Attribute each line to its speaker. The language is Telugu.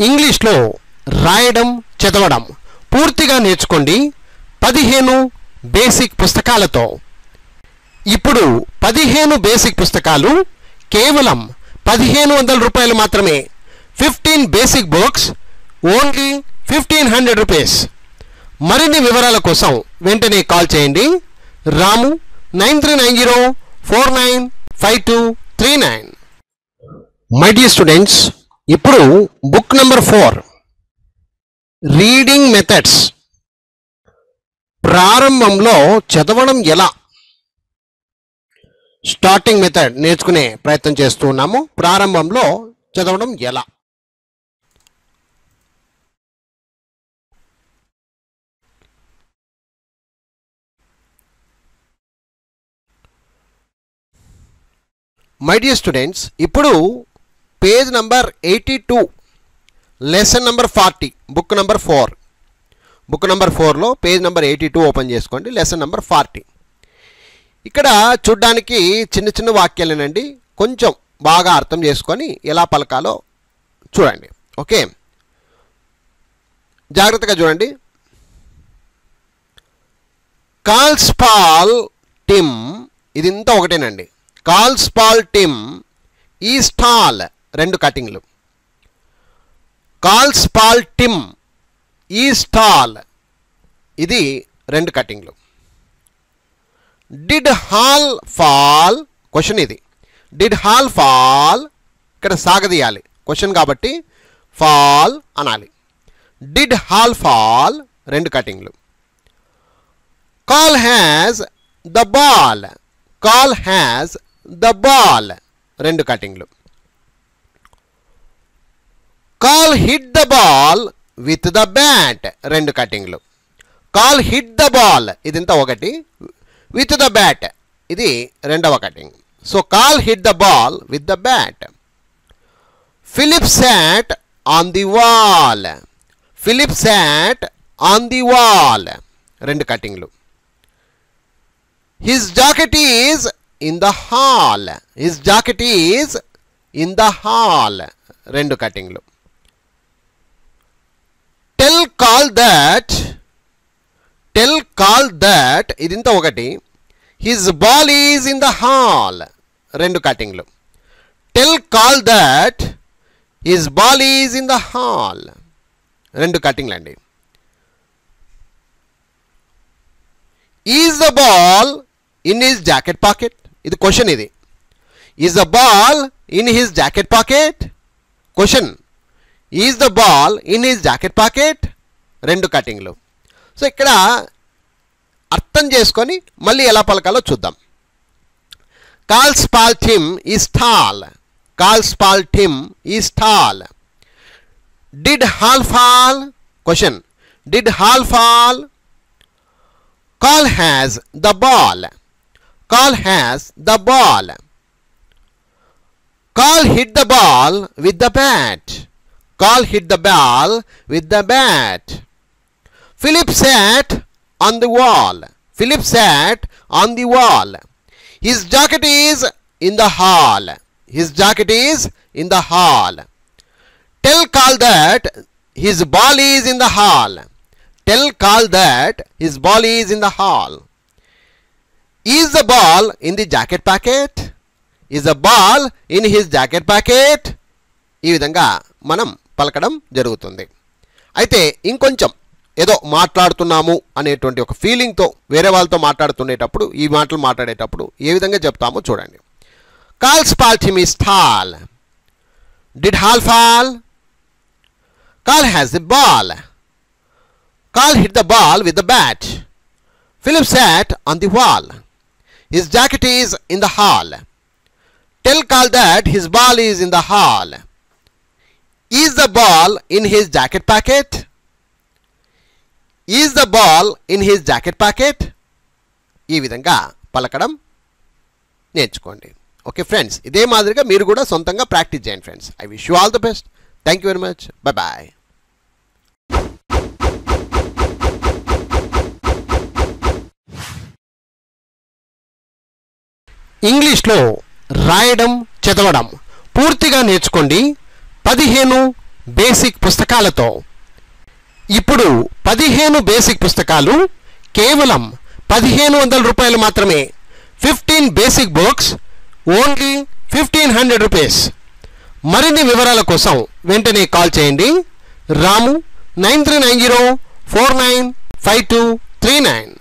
Speaker 1: ఇంగ్లీష్లో రాయడం చదవడం పూర్తిగా నేర్చుకోండి 15 బేసిక్ పుస్తకాలతో. ఇప్పుడు 15 బేసిక్ పుస్తకాలు కేవలం 1500 రూపాయలు మాత్రమే. 15 బేసిక్ బుక్స్ ఓన్లీ 1500 రూపీస్. మరిన్ని వివరాల కోసం వెంటనే కాల్ చేయండి. రాము 9390495239. మై డియర్ స్టూడెంట్స్, ఇప్పుడు బుక్ నెంబర్ 4 రీడింగ్ మెథడ్స్. ప్రారంభంలో చదవడం ఎలా, స్టార్టింగ్ మెథడ్ నేర్చుకునే ప్రయత్నం చేస్తూ ఉన్నాము. ప్రారంభంలో చదవడం ఎలా. మై డియర్ స్టూడెంట్స్, ఇప్పుడు page number 82 lesson number 40 book number 4. Book number 4లో పేజ్ నంబర్ 82 ఓపెన్ చేసుకోండి. Lesson number 40. ఇక్కడ చూడ్డానికి చిన్న చిన్న వాక్యాలేనండి. కొంచెం బాగా అర్థం చేసుకొని ఎలా పలకాలో చూడండి. ఓకే, జాగ్రత్తగా చూడండి. కాల్స్ పాల్ టిమ్, ఇది ఇంత ఒకటేనండి. Cal's pal Tim is tall, 2 కటింగ్లు. Cal's pal Tim is tall, ఇది 2 కటింగ్లు. డిడ్ హాల్ ఫాల్, క్వశ్చన్ ఇది. డిడ్ హాల్ ఫాల్, ఇక్కడ సాగదీయాలి క్వశ్చన్ కాబట్టి ఫాల్ అనాలి. డిడ్ హాల్ ఫాల్, 2 కటింగ్లు. Cal has the ball, Cal has the ball, 2 కటింగ్లు. Cal hit the ball with the bat, 2 కటింగ్లు. కాల్ హిట్ ద బాల్, ఇది ఇంత ఒకటి. విత్ ద బ్యాట్, ఇది 2వ cutting. So Cal hit the ball with the bat. Philip sat on the wall, Philip sat on the wall, 2 కటింగ్లు. His jacket is in the hall, his jacket is in the hall, 2 కటింగ్లు. Tell Cal that, tell Cal that, ఇది ఇంత ఒకటి. His ball is in the hall, 2 కటింగ్లు. Tell Cal that his ball is in the hall, 2 కటింగ్లు అండి. Is the ball in his jacket pocket, ఇది క్వశ్చన్. ఇది is the ball in his jacket pocket, question. Is the ball in his jacket pocket, 2 కటింగ్లు. సో ఇక్కడ అర్థం చేసుకొని మళ్ళీ ఎలా పలకాలో చూద్దాం. Cal's pal Tim is tall, Cal's pal Tim is tall. Did Hal fall, question. Did Hal fall. Cal has the ball, Cal has the ball. Cal hit the ball with the bat, Cal hit the ball with the bat. Philip sat on the wall, Philip sat on the wall. His jacket is in the hall, his jacket is in the hall. Tell Carl that his ball is in the hall, tell Carl that his ball is in the hall. Is the ball in the jacket pocket, is the ball in his jacket pocket. ఈ విధంగా మనం పలకడం జరుగుతుంది. అయితే ఇంకొంచెం ఏదో మాట్లాడుతున్నాము అనేటువంటి ఒక ఫీలింగ్తో వేరే వాళ్ళతో మాట్లాడుతుండేటప్పుడు ఈ మాటలు మాట్లాడేటప్పుడు ఏ విధంగా చెప్తామో చూడండి. Cal's pal Tim is tall. Did Hal fall. Cal has the ball. Cal hit the ball with the bat. Philip sat on the wall. His jacket is in the hall. Tell Cal that his ball is in the hall. Is the ball in his jacket pocket. Is the ball in his jacket pocket. ఈ విధంగా పలకడం నేర్చుకోండి. ఓకే ఫ్రెండ్స్, ఇదే మాదిరిగా మీరు కూడా సొంతంగా ప్రాక్టీస్ చేయండి friends. I wish you all the best. Thank you very much. Bye bye. ఇంగ్లీష్లో రాయడం చదవడం పూర్తిగా నేర్చుకోండి. 15 బేసిక్ పుస్తకాలతో. ఇప్పుడు 15 బేసిక్ పుస్తకాలు కేవలం 1500 రూపాయలు మాత్రమే. 15 బేసిక్ బుక్స్ ఓన్లీ 1500 రూపీస్. మరిన్ని వివరాల కోసం వెంటనే కాల్ చేయండి. రాము 9390495239.